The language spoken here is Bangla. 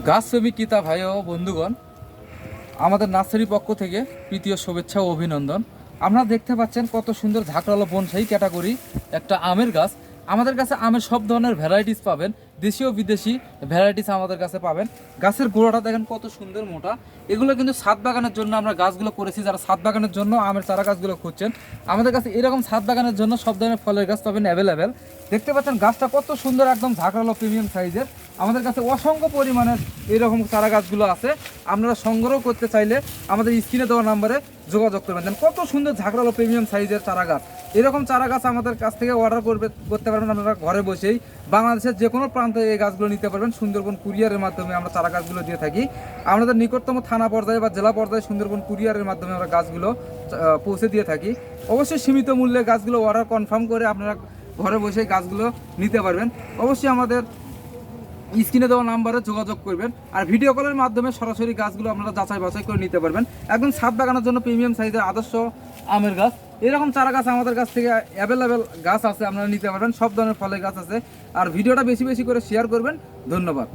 গাছপ্রেমী ক্রেতা ভাই ও বন্ধুগণ, আমাদের নার্সারি পক্ষ থেকে প্রীতীয় শুভেচ্ছা ও অভিনন্দন। আপনারা দেখতে পাচ্ছেন কত সুন্দর ঝাঁকড়ালো বনসাই ক্যাটাগরি একটা আমের গাছ। আমাদের কাছে আমের সব ধরনের ভ্যারাইটিস পাবেন, দেশীয় বিদেশি ভ্যারাইটিস আমাদের কাছে পাবেন। গাছের গোড়াটা দেখেন কত সুন্দর মোটা। এগুলো কিন্তু ছাদ বাগানের জন্য আমরা গাছগুলো করেছি। যারা ছাদ বাগানের জন্য আমের চারা গাছগুলো খুঁজছেন, আমাদের কাছে এরকম ছাদ বাগানের জন্য সব ধরনের ফলের গাছ পাবেন অ্যাভেলেবেল। দেখতে পাচ্ছেন গাছটা কত সুন্দর, একদম ঝাঁকড়ালো প্রিমিয়াম সাইজের। আমাদের কাছে অসংখ্য পরিমাণের এরকম চারা গাছগুলো আছে। আপনারা সংগ্রহ করতে চাইলে আমাদের স্ক্রিনে দেওয়া নাম্বারে যোগাযোগ করবেন। দেন কত সুন্দর ঝাঁকড়ালো প্রিমিয়াম সাইজের চারা গাছ। এরকম চারা গাছ আমাদের কাছ থেকে অর্ডার করতে পারবেন। আপনারা ঘরে বসেই বাংলাদেশের যে কোনো প্রান্তে এই গাছগুলো নিতে পারবেন। সুন্দরবন কুরিয়ারের মাধ্যমে আমরা চারা গাছগুলো দিয়ে থাকি। আমাদের নিকটতম থানা পর্যায়ে বা জেলা পর্যায়ে সুন্দরবন কুরিয়ারের মাধ্যমে আমরা গাছগুলো পৌঁছে দিয়ে থাকি। অবশ্যই সীমিত মূল্যে গাছগুলো অর্ডার কনফার্ম করে আপনারা ঘরে বসেই গাছগুলো নিতে পারবেন। অবশ্যই আমাদের স্ক্রিনে দেওয়া নাম্বারে যোগাযোগ করবেন। আর ভিডিও কলের মাধ্যমে সরাসরি গাছগুলো আপনারা যাচাই বাছাই করে নিতে পারবেন। একদম ছাদ বাগানোর জন্য প্রিমিয়াম সাইজের আদর্শ আমের গাছ। এরকম চারা গাছ আমাদের কাছ থেকে অ্যাভেলেবেল গাছ আছে, আপনারা নিতে পারবেন। সব ধরনের ফলের গাছ আছে। আর ভিডিওটা বেশি বেশি করে শেয়ার করবেন। ধন্যবাদ।